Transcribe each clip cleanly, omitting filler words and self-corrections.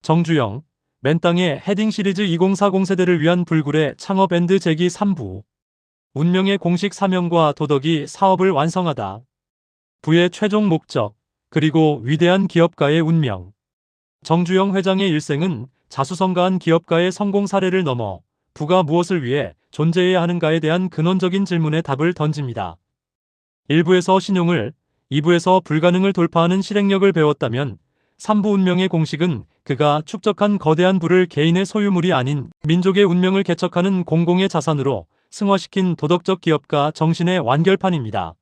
정주영, 맨땅의 헤딩 시리즈 2040 세대를 위한 불굴의 창업 앤드 재기 3부. 운명의 공식 사명과 도덕이 사업을 완성하다. 부의 최종 목적, 그리고 위대한 기업가의 운명. 정주영 회장의 일생은 자수성가한 기업가의 성공 사례를 넘어 부가 무엇을 위해 존재해야 하는가에 대한 근원적인 질문에 답을 던집니다. 1부에서 신용을, 2부에서 불가능을 돌파하는 실행력을 배웠다면 3부 운명의 공식은 그가 축적한 거대한 부를 개인의 소유물이 아닌 민족의 운명을 개척하는 공공의 자산으로 승화시킨 도덕적 기업가 정신의 완결판입니다.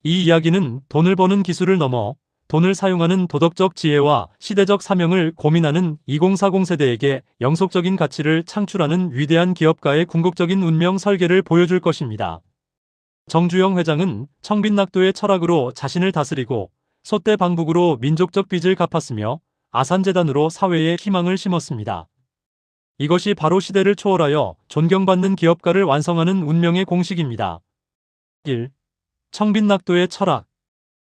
이 이야기는 돈을 버는 기술을 넘어 돈을 사용하는 도덕적 지혜와 시대적 사명을 고민하는 2040 세대에게 영속적인 가치를 창출하는 위대한 기업가의 궁극적인 운명 설계를 보여줄 것입니다. 정주영 회장은 청빈낙도의 철학으로 자신을 다스리고 소떼 방북으로 민족적 빚을 갚았으며 아산재단으로 사회에 희망을 심었습니다. 이것이 바로 시대를 초월하여 존경받는 기업가를 완성하는 운명의 공식입니다. 1. 청빈낙도의 철학.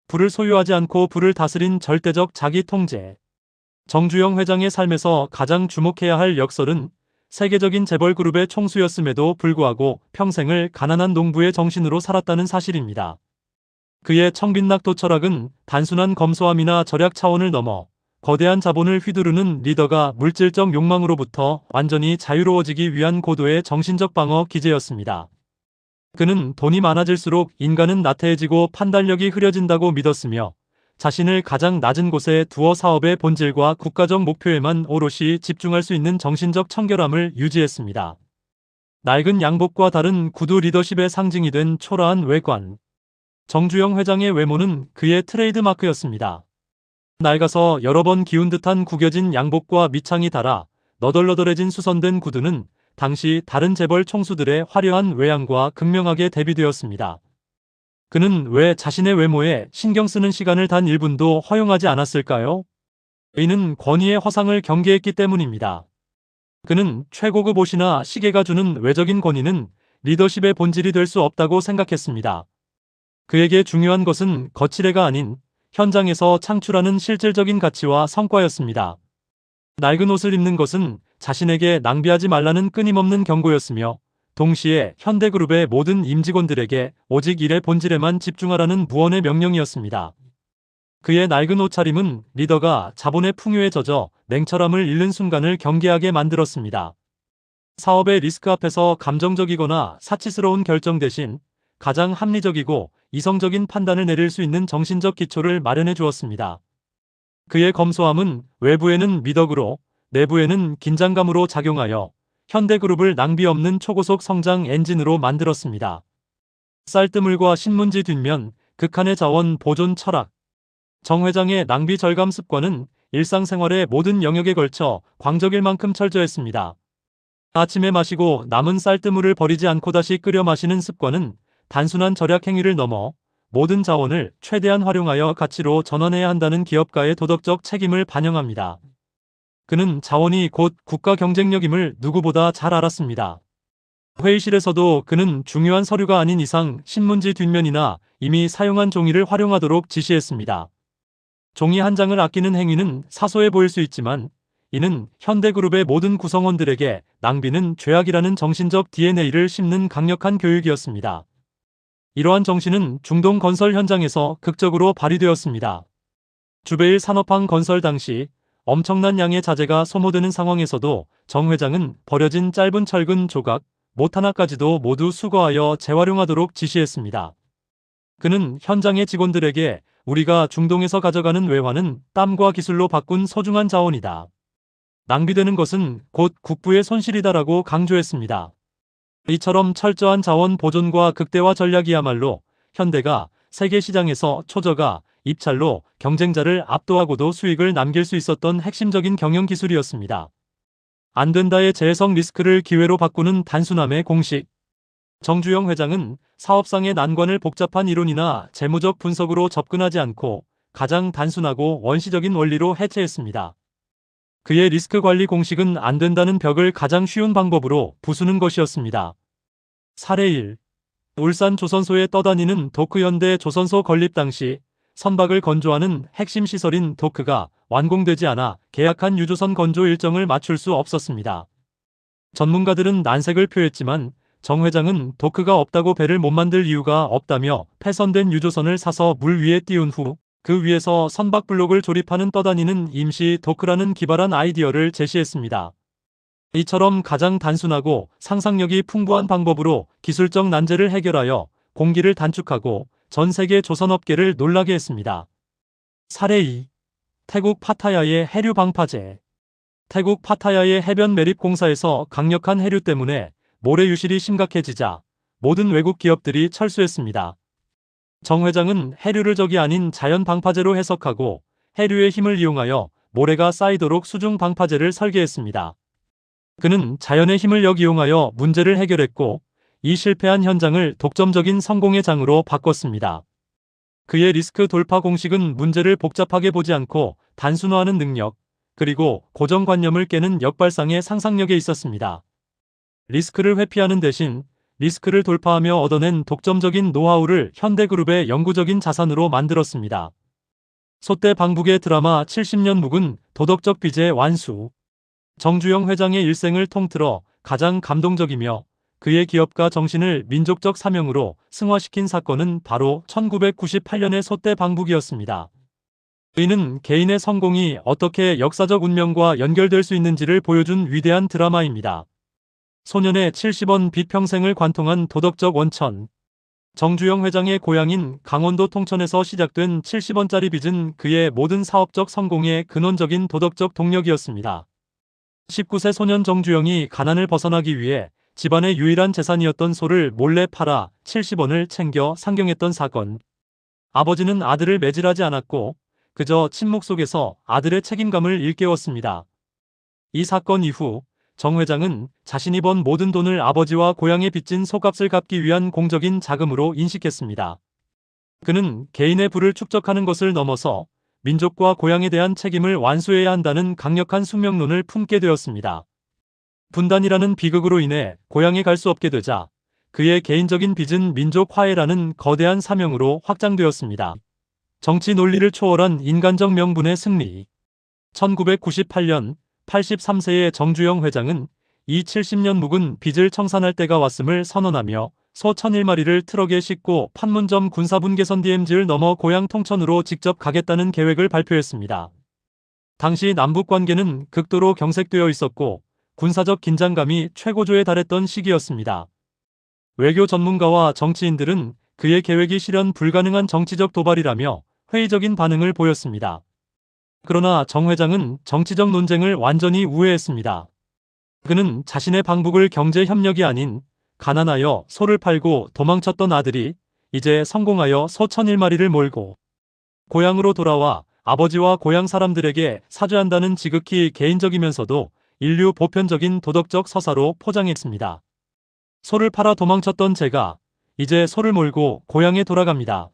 부를 소유하지 않고 부를 다스린 절대적 자기 통제. 정주영 회장의 삶에서 가장 주목해야 할 역설은 세계적인 재벌 그룹의 총수였음에도 불구하고 평생을 가난한 농부의 정신으로 살았다는 사실입니다. 그의 청빈낙도 철학은 단순한 검소함이나 절약 차원을 넘어 거대한 자본을 휘두르는 리더가 물질적 욕망으로부터 완전히 자유로워지기 위한 고도의 정신적 방어 기제였습니다. 그는 돈이 많아질수록 인간은 나태해지고 판단력이 흐려진다고 믿었으며 자신을 가장 낮은 곳에 두어 사업의 본질과 국가적 목표에만 오롯이 집중할 수 있는 정신적 청결함을 유지했습니다. 낡은 양복과 다른 구두 리더십의 상징이 된 초라한 외관. 정주영 회장의 외모는 그의 트레이드마크였습니다. 낡아서 여러 번 기운 듯한 구겨진 양복과 밑창이 달아 너덜너덜해진 수선된 구두는 당시 다른 재벌 총수들의 화려한 외양과 극명하게 대비되었습니다. 그는 왜 자신의 외모에 신경 쓰는 시간을 단 1분도 허용하지 않았을까요? 이는 권위의 허상을 경계했기 때문입니다. 그는 최고급 옷이나 시계가 주는 외적인 권위는 리더십의 본질이 될 수 없다고 생각했습니다. 그에게 중요한 것은 거칠애가 아닌 현장에서 창출하는 실질적인 가치와 성과였습니다. 낡은 옷을 입는 것은 자신에게 낭비하지 말라는 끊임없는 경고였으며 동시에 현대그룹의 모든 임직원들에게 오직 일의 본질에만 집중하라는 무언의 명령이었습니다. 그의 낡은 옷차림은 리더가 자본의 풍요에 젖어 냉철함을 잃는 순간을 경계하게 만들었습니다. 사업의 리스크 앞에서 감정적이거나 사치스러운 결정 대신 가장 합리적이고 이성적인 판단을 내릴 수 있는 정신적 기초를 마련해 주었습니다. 그의 검소함은 외부에는 미덕으로 내부에는 긴장감으로 작용하여 현대그룹을 낭비 없는 초고속 성장 엔진으로 만들었습니다. 쌀뜨물과 신문지 뒷면, 극한의 자원 보존 철학. 정 회장의 낭비 절감 습관은 일상생활의 모든 영역에 걸쳐 광적일 만큼 철저했습니다. 아침에 마시고 남은 쌀뜨물을 버리지 않고 다시 끓여 마시는 습관은 단순한 절약 행위를 넘어 모든 자원을 최대한 활용하여 가치로 전환해야 한다는 기업가의 도덕적 책임을 반영합니다. 그는 자원이 곧 국가 경쟁력임을 누구보다 잘 알았습니다. 회의실에서도 그는 중요한 서류가 아닌 이상 신문지 뒷면이나 이미 사용한 종이를 활용하도록 지시했습니다. 종이 한 장을 아끼는 행위는 사소해 보일 수 있지만 이는 현대그룹의 모든 구성원들에게 낭비는 죄악이라는 정신적 DNA를 심는 강력한 교육이었습니다. 이러한 정신은 중동 건설 현장에서 극적으로 발휘되었습니다. 주베일 산업항 건설 당시 엄청난 양의 자재가 소모되는 상황에서도 정 회장은 버려진 짧은 철근 조각, 못 하나까지도 모두 수거하여 재활용하도록 지시했습니다. 그는 현장의 직원들에게 우리가 중동에서 가져가는 외화는 땀과 기술로 바꾼 소중한 자원이다. 낭비되는 것은 곧 국부의 손실이다라고 강조했습니다. 이처럼 철저한 자원 보존과 극대화 전략이야말로 현대가 세계 시장에서 초저가 입찰로 경쟁자를 압도하고도 수익을 남길 수 있었던 핵심적인 경영 기술이었습니다. 안 된다의 재해석 리스크를 기회로 바꾸는 단순함의 공식. 정주영 회장은 사업상의 난관을 복잡한 이론이나 재무적 분석으로 접근하지 않고 가장 단순하고 원시적인 원리로 해체했습니다. 그의 리스크 관리 공식은 안 된다는 벽을 가장 쉬운 방법으로 부수는 것이었습니다. 사례 1. 울산 조선소에 떠다니는 도크. 현대 조선소 건립 당시 선박을 건조하는 핵심 시설인 도크가 완공되지 않아 계약한 유조선 건조 일정을 맞출 수 없었습니다. 전문가들은 난색을 표했지만 정 회장은 도크가 없다고 배를 못 만들 이유가 없다며 폐선된 유조선을 사서 물 위에 띄운 후 그 위에서 선박 블록을 조립하는 떠다니는 임시 도크라는 기발한 아이디어를 제시했습니다. 이처럼 가장 단순하고 상상력이 풍부한 방법으로 기술적 난제를 해결하여 공기를 단축하고 전 세계 조선업계를 놀라게 했습니다. 사례 2. 태국 파타야의 해류 방파제. 태국 파타야의 해변 매립 공사에서 강력한 해류 때문에 모래 유실이 심각해지자 모든 외국 기업들이 철수했습니다. 정 회장은 해류를 적이 아닌 자연 방파제로 해석하고 해류의 힘을 이용하여 모래가 쌓이도록 수중 방파제를 설계했습니다. 그는 자연의 힘을 역이용하여 문제를 해결했고 이 실패한 현장을 독점적인 성공의 장으로 바꿨습니다. 그의 리스크 돌파 공식은 문제를 복잡하게 보지 않고 단순화하는 능력, 그리고 고정관념을 깨는 역발상의 상상력에 있었습니다. 리스크를 회피하는 대신 리스크를 돌파하며 얻어낸 독점적인 노하우를 현대그룹의 영구적인 자산으로 만들었습니다. 소떼 방북의 드라마 70년 묵은 도덕적 빚의 완수. 정주영 회장의 일생을 통틀어 가장 감동적이며 그의 기업가 정신을 민족적 사명으로 승화시킨 사건은 바로 1998년의 소떼 방북이었습니다. 이는 개인의 성공이 어떻게 역사적 운명과 연결될 수 있는지를 보여준 위대한 드라마입니다. 소년의 70원 빚 평생을 관통한 도덕적 원천. 정주영 회장의 고향인 강원도 통천에서 시작된 70원짜리 빚은 그의 모든 사업적 성공의 근원적인 도덕적 동력이었습니다. 19세 소년 정주영이 가난을 벗어나기 위해 집안의 유일한 재산이었던 소를 몰래 팔아 70원을 챙겨 상경했던 사건. 아버지는 아들을 매질하지 않았고 그저 침묵 속에서 아들의 책임감을 일깨웠습니다. 이 사건 이후 정 회장은 자신이 번 모든 돈을 아버지와 고향에 빚진 소값을 갚기 위한 공적인 자금으로 인식했습니다. 그는 개인의 부를 축적하는 것을 넘어서 민족과 고향에 대한 책임을 완수해야 한다는 강력한 숙명론을 품게 되었습니다. 분단이라는 비극으로 인해 고향에 갈 수 없게 되자 그의 개인적인 빚은 민족 화해라는 거대한 사명으로 확장되었습니다. 정치 논리를 초월한 인간적 명분의 승리. 1998년 83세의 정주영 회장은 이 70년 묵은 빚을 청산할 때가 왔음을 선언하며 소 1001마리를 트럭에 싣고 판문점 군사분계선 DMZ를 넘어 고향 통천으로 직접 가겠다는 계획을 발표했습니다. 당시 남북관계는 극도로 경색되어 있었고 군사적 긴장감이 최고조에 달했던 시기였습니다. 외교 전문가와 정치인들은 그의 계획이 실현 불가능한 정치적 도발이라며 회의적인 반응을 보였습니다. 그러나 정 회장은 정치적 논쟁을 완전히 우회했습니다. 그는 자신의 방북을 경제 협력이 아닌 가난하여 소를 팔고 도망쳤던 아들이 이제 성공하여 소 1001마리를 몰고 고향으로 돌아와 아버지와 고향 사람들에게 사죄한다는 지극히 개인적이면서도 인류 보편적인 도덕적 서사로 포장했습니다. 소를 팔아 도망쳤던 제가 이제 소를 몰고 고향에 돌아갑니다.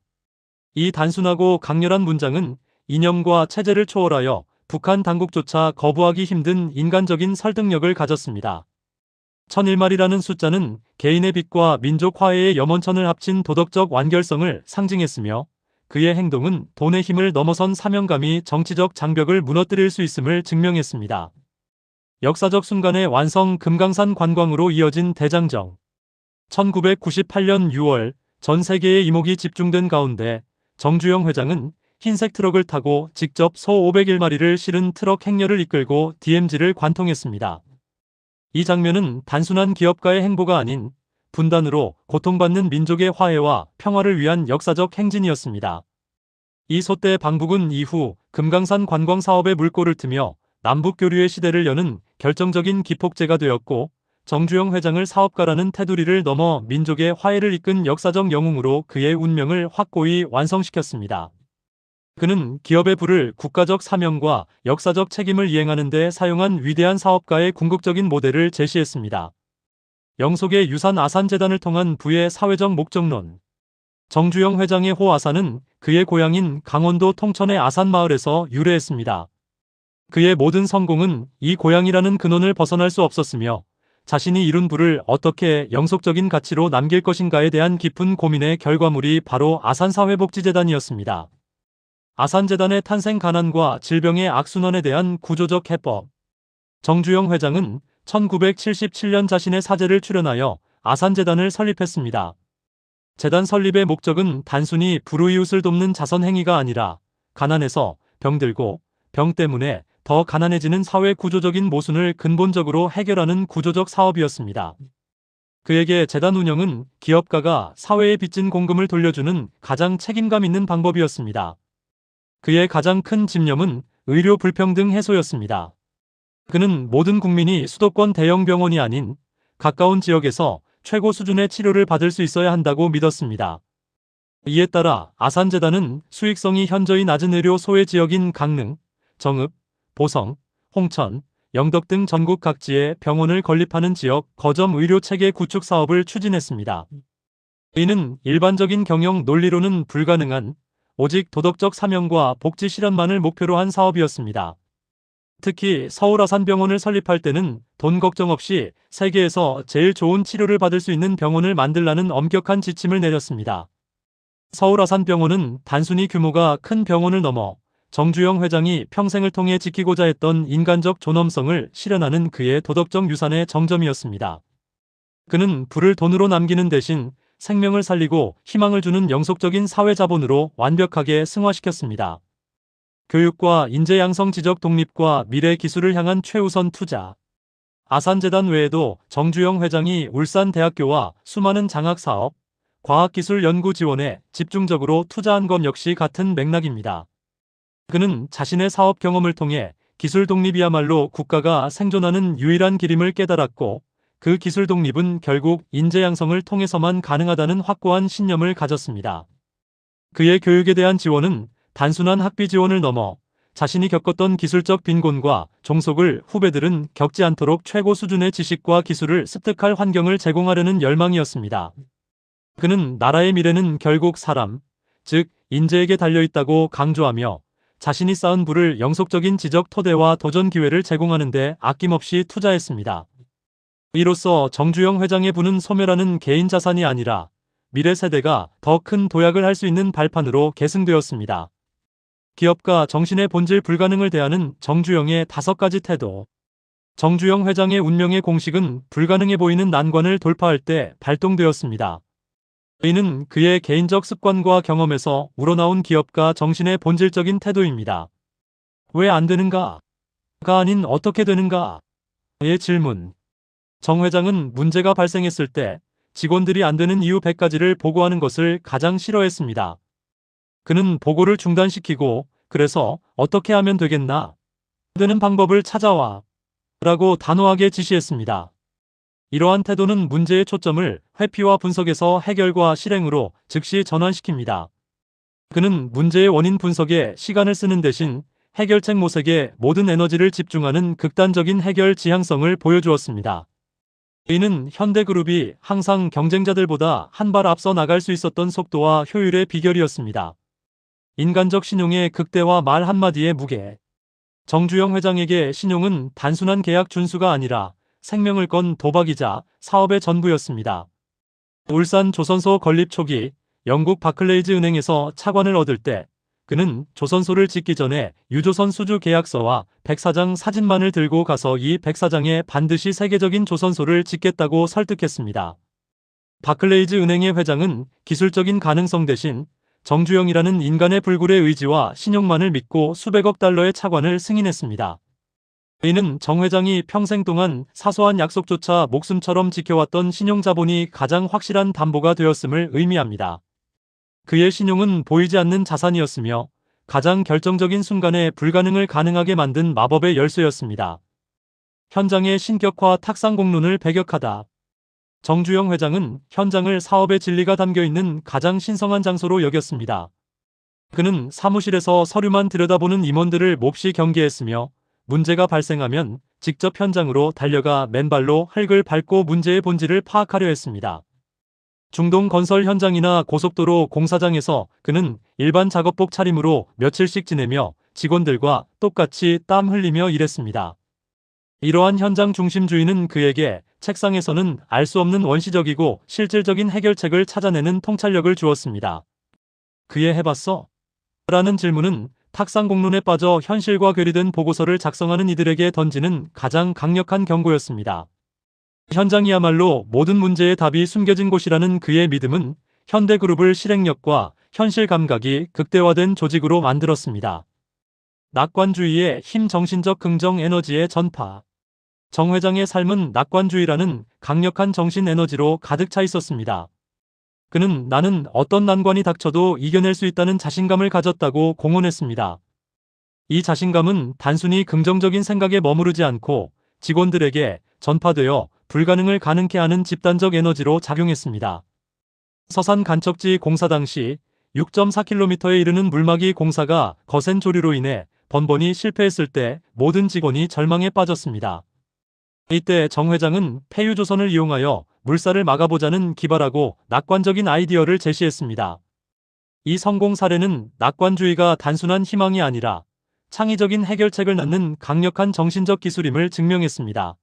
이 단순하고 강렬한 문장은 이념과 체제를 초월하여 북한 당국조차 거부하기 힘든 인간적인 설득력을 가졌습니다. 1001마리라는 숫자는 개인의 빚과 민족 화해의 염원천을 합친 도덕적 완결성을 상징했으며 그의 행동은 돈의 힘을 넘어선 사명감이 정치적 장벽을 무너뜨릴 수 있음을 증명했습니다. 역사적 순간의 완성. 금강산 관광으로 이어진 대장정. 1998년 6월 전 세계의 이목이 집중된 가운데 정주영 회장은 흰색 트럭을 타고 직접 소 501마리를 실은 트럭 행렬을 이끌고 DMZ를 관통했습니다. 이 장면은 단순한 기업가의 행보가 아닌 분단으로 고통받는 민족의 화해와 평화를 위한 역사적 행진이었습니다. 이 소떼 방북은 이후 금강산 관광 사업의 물꼬를 트며 남북 교류의 시대를 여는 결정적인 기폭제가 되었고 정주영 회장을 사업가라는 테두리를 넘어 민족의 화해를 이끈 역사적 영웅으로 그의 운명을 확고히 완성시켰습니다. 그는 기업의 부를 국가적 사명과 역사적 책임을 이행하는 데 사용한 위대한 사업가의 궁극적인 모델을 제시했습니다. 영속의 유산 아산재단을 통한 부의 사회적 목적론. 정주영 회장의 호 아산은 그의 고향인 강원도 통천의 아산마을에서 유래했습니다. 그의 모든 성공은 이 고향이라는 근원을 벗어날 수 없었으며 자신이 이룬 부를 어떻게 영속적인 가치로 남길 것인가에 대한 깊은 고민의 결과물이 바로 아산사회복지재단이었습니다. 아산재단의 탄생 가난과 질병의 악순환에 대한 구조적 해법. 정주영 회장은 1977년 자신의 사제를 출연하여 아산재단을 설립했습니다. 재단 설립의 목적은 단순히 불우이웃을 돕는 자선 행위가 아니라 가난해서 병들고 병 때문에 더 가난해지는 사회 구조적인 모순을 근본적으로 해결하는 구조적 사업이었습니다. 그에게 재단 운영은 기업가가 사회에 빚진 공금을 돌려주는 가장 책임감 있는 방법이었습니다. 그의 가장 큰 집념은 의료 불평등 해소였습니다. 그는 모든 국민이 수도권 대형 병원이 아닌 가까운 지역에서 최고 수준의 치료를 받을 수 있어야 한다고 믿었습니다. 이에 따라 아산재단은 수익성이 현저히 낮은 의료 소외 지역인 강릉, 정읍, 보성, 홍천, 영덕 등 전국 각지에 병원을 건립하는 지역 거점 의료 체계 구축 사업을 추진했습니다. 이는 일반적인 경영 논리로는 불가능한 오직 도덕적 사명과 복지 실현만을 목표로 한 사업이었습니다. 특히 서울 아산병원을 설립할 때는 돈 걱정 없이 세계에서 제일 좋은 치료를 받을 수 있는 병원을 만들라는 엄격한 지침을 내렸습니다. 서울 아산병원은 단순히 규모가 큰 병원을 넘어 정주영 회장이 평생을 통해 지키고자 했던 인간적 존엄성을 실현하는 그의 도덕적 유산의 정점이었습니다. 그는 부를 돈으로 남기는 대신 생명을 살리고 희망을 주는 영속적인 사회자본으로 완벽하게 승화시켰습니다. 교육과 인재 양성 지적 독립과 미래 기술을 향한 최우선 투자. 아산재단 외에도 정주영 회장이 울산대학교와 수많은 장학사업, 과학기술 연구 지원에 집중적으로 투자한 것 역시 같은 맥락입니다. 그는 자신의 사업 경험을 통해 기술 독립이야말로 국가가 생존하는 유일한 길임을 깨달았고 그 기술 독립은 결국 인재 양성을 통해서만 가능하다는 확고한 신념을 가졌습니다. 그의 교육에 대한 지원은 단순한 학비 지원을 넘어 자신이 겪었던 기술적 빈곤과 종속을 후배들은 겪지 않도록 최고 수준의 지식과 기술을 습득할 환경을 제공하려는 열망이었습니다. 그는 나라의 미래는 결국 사람, 즉 인재에게 달려있다고 강조하며 자신이 쌓은 부를 영속적인 지적 토대와 도전 기회를 제공하는 데 아낌없이 투자했습니다. 이로써 정주영 회장의 부는 소멸하는 개인 자산이 아니라 미래 세대가 더 큰 도약을 할 수 있는 발판으로 계승되었습니다. 기업가 정신의 본질 불가능을 대하는 정주영의 5가지 태도. 정주영 회장의 운명의 공식은 불가능해 보이는 난관을 돌파할 때 발동되었습니다. 이는 그의 개인적 습관과 경험에서 우러나온 기업가 정신의 본질적인 태도입니다. 왜 안 되는가? 가 아닌 어떻게 되는가? 의 질문. 정 회장은 문제가 발생했을 때 직원들이 안 되는 이유 100가지를 보고하는 것을 가장 싫어했습니다. 그는 보고를 중단시키고 그래서 어떻게 하면 되겠나? 되는 방법을 찾아와 라고 단호하게 지시했습니다. 이러한 태도는 문제의 초점을 회피와 분석에서 해결과 실행으로 즉시 전환시킵니다. 그는 문제의 원인 분석에 시간을 쓰는 대신 해결책 모색에 모든 에너지를 집중하는 극단적인 해결 지향성을 보여주었습니다. 이는 현대그룹이 항상 경쟁자들보다 한 발 앞서 나갈 수 있었던 속도와 효율의 비결이었습니다. 인간적 신용의 극대화 말 한마디의 무게. 정주영 회장에게 신용은 단순한 계약 준수가 아니라 생명을 건 도박이자 사업의 전부였습니다. 울산 조선소 건립 초기 영국 바클레이즈 은행에서 차관을 얻을 때 그는 조선소를 짓기 전에 유조선 수주 계약서와 백사장 사진만을 들고 가서 이 백사장에 반드시 세계적인 조선소를 짓겠다고 설득했습니다. 바클레이즈 은행의 회장은 기술적인 가능성 대신 정주영이라는 인간의 불굴의 의지와 신용만을 믿고 수백억 달러의 차관을 승인했습니다. 이는 정 회장이 평생 동안 사소한 약속조차 목숨처럼 지켜왔던 신용자본이 가장 확실한 담보가 되었음을 의미합니다. 그의 신용은 보이지 않는 자산이었으며 가장 결정적인 순간에 불가능을 가능하게 만든 마법의 열쇠였습니다. 현장의 신격화 탁상 공론을 배격하다. 정주영 회장은 현장을 사업의 진리가 담겨있는 가장 신성한 장소로 여겼습니다. 그는 사무실에서 서류만 들여다보는 임원들을 몹시 경계했으며 문제가 발생하면 직접 현장으로 달려가 맨발로 흙을 밟고 문제의 본질을 파악하려 했습니다. 중동 건설 현장이나 고속도로 공사장에서 그는 일반 작업복 차림으로 며칠씩 지내며 직원들과 똑같이 땀 흘리며 일했습니다. 이러한 현장 중심주의는 그에게 책상에서는 알 수 없는 원시적이고 실질적인 해결책을 찾아내는 통찰력을 주었습니다. 그의 해봤어? 라는 질문은 탁상 공론에 빠져 현실과 괴리된 보고서를 작성하는 이들에게 던지는 가장 강력한 경고였습니다. 현장이야말로 모든 문제의 답이 숨겨진 곳이라는 그의 믿음은 현대그룹을 실행력과 현실 감각이 극대화된 조직으로 만들었습니다. 낙관주의의 힘, 정신적 긍정 에너지의 전파. 정 회장의 삶은 낙관주의라는 강력한 정신 에너지로 가득 차 있었습니다. 그는 나는 어떤 난관이 닥쳐도 이겨낼 수 있다는 자신감을 가졌다고 공언했습니다. 이 자신감은 단순히 긍정적인 생각에 머무르지 않고 직원들에게 전파되어 불가능을 가능케 하는 집단적 에너지로 작용했습니다. 서산 간척지 공사 당시 6.4km에 이르는 물막이 공사가 거센 조류로 인해 번번이 실패했을 때 모든 직원이 절망에 빠졌습니다. 이때 정 회장은 폐유조선을 이용하여 물살을 막아보자는 기발하고 낙관적인 아이디어를 제시했습니다. 이 성공 사례는 낙관주의가 단순한 희망이 아니라 창의적인 해결책을 낳는 강력한 정신적 기술임을 증명했습니다.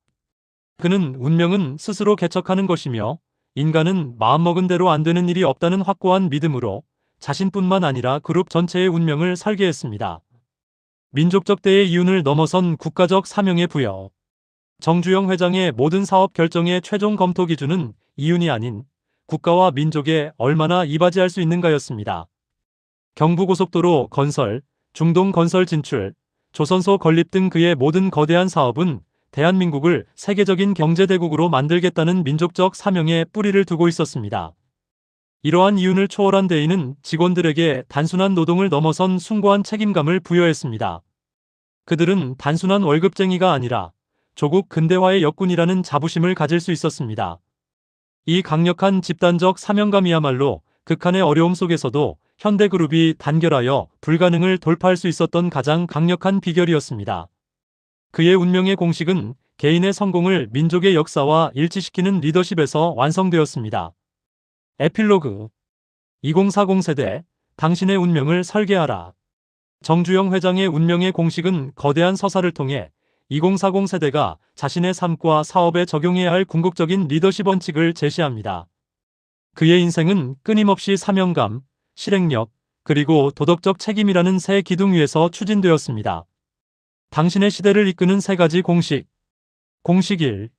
그는 운명은 스스로 개척하는 것이며 인간은 마음먹은 대로 안 되는 일이 없다는 확고한 믿음으로 자신뿐만 아니라 그룹 전체의 운명을 설계했습니다. 민족적 대의 이윤을 넘어선 국가적 사명의 부여. 정주영 회장의 모든 사업 결정의 최종 검토 기준은 이윤이 아닌 국가와 민족에 얼마나 이바지할 수 있는가였습니다. 경부고속도로 건설, 중동 건설 진출, 조선소 건립 등 그의 모든 거대한 사업은 대한민국을 세계적인 경제대국으로 만들겠다는 민족적 사명에 뿌리를 두고 있었습니다. 이러한 이윤을 초월한 대의는 직원들에게 단순한 노동을 넘어선 숭고한 책임감을 부여했습니다. 그들은 단순한 월급쟁이가 아니라 조국 근대화의 역군이라는 자부심을 가질 수 있었습니다. 이 강력한 집단적 사명감이야말로 극한의 어려움 속에서도 현대그룹이 단결하여 불가능을 돌파할 수 있었던 가장 강력한 비결이었습니다. 그의 운명의 공식은 개인의 성공을 민족의 역사와 일치시키는 리더십에서 완성되었습니다. 에필로그 2040 세대, 당신의 운명을 설계하라. 정주영 회장의 운명의 공식은 거대한 서사를 통해 2040 세대가 자신의 삶과 사업에 적용해야 할 궁극적인 리더십 원칙을 제시합니다. 그의 인생은 끊임없이 사명감, 실행력, 그리고 도덕적 책임이라는 세 기둥 위에서 추진되었습니다. 당신의 시대를 이끄는 세 가지 공식. 공식 1.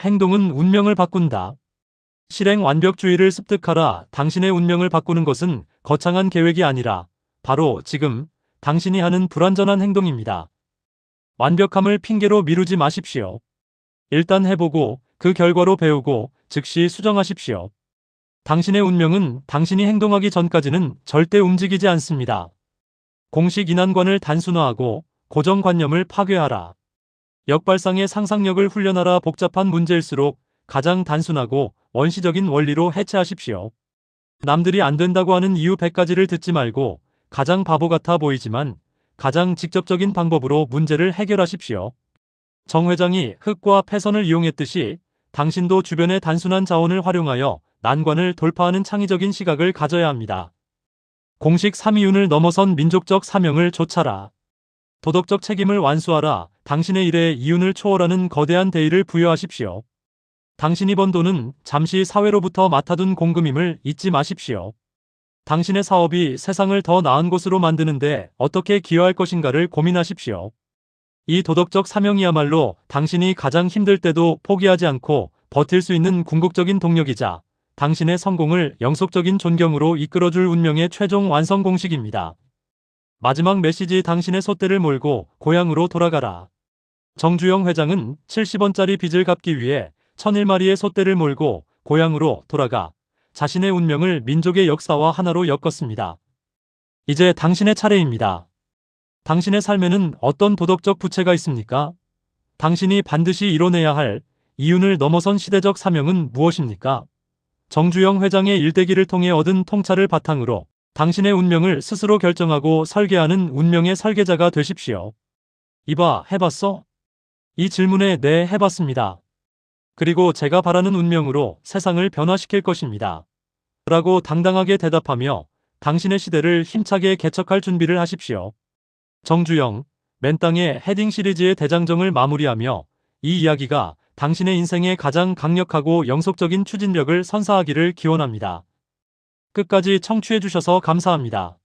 행동은 운명을 바꾼다. 실행 완벽주의를 습득하라. 당신의 운명을 바꾸는 것은 거창한 계획이 아니라 바로 지금 당신이 하는 불완전한 행동입니다. 완벽함을 핑계로 미루지 마십시오. 일단 해보고 그 결과로 배우고 즉시 수정하십시오. 당신의 운명은 당신이 행동하기 전까지는 절대 움직이지 않습니다. 공식 인한관을 단순화하고 고정관념을 파괴하라. 역발상의 상상력을 훈련하라. 복잡한 문제일수록 가장 단순하고 원시적인 원리로 해체하십시오. 남들이 안 된다고 하는 이유 100가지를 듣지 말고 가장 바보 같아 보이지만 가장 직접적인 방법으로 문제를 해결하십시오. 정 회장이 흙과 패선을 이용했듯이 당신도 주변의 단순한 자원을 활용하여 난관을 돌파하는 창의적인 시각을 가져야 합니다. 공식 3이윤을 넘어선 민족적 사명을 좇아라. 도덕적 책임을 완수하라. 당신의 일에 이윤을 초월하는 거대한 대의를 부여하십시오. 당신이 번 돈은 잠시 사회로부터 맡아둔 공금임을 잊지 마십시오. 당신의 사업이 세상을 더 나은 곳으로 만드는데 어떻게 기여할 것인가를 고민하십시오. 이 도덕적 사명이야말로 당신이 가장 힘들 때도 포기하지 않고 버틸 수 있는 궁극적인 동력이자 당신의 성공을 영속적인 존경으로 이끌어줄 운명의 최종 완성 공식입니다. 마지막 메시지. 당신의 솥대를 몰고 고향으로 돌아가라. 정주영 회장은 70원짜리 빚을 갚기 위해 1001마리의 솥대를 몰고 고향으로 돌아가 자신의 운명을 민족의 역사와 하나로 엮었습니다. 이제 당신의 차례입니다. 당신의 삶에는 어떤 도덕적 부채가 있습니까? 당신이 반드시 이뤄내야 할 이윤을 넘어선 시대적 사명은 무엇입니까? 정주영 회장의 일대기를 통해 얻은 통찰을 바탕으로 당신의 운명을 스스로 결정하고 설계하는 운명의 설계자가 되십시오. 이봐, 해봤어? 이 질문에 네, 해봤습니다. 그리고 제가 바라는 운명으로 세상을 변화시킬 것입니다. 라고 당당하게 대답하며 당신의 시대를 힘차게 개척할 준비를 하십시오. 정주영, 맨땅의 헤딩 시리즈의 대장정을 마무리하며 이 이야기가 당신의 인생의 가장 강력하고 영속적인 추진력을 선사하기를 기원합니다. 끝까지 청취해주셔서 감사합니다.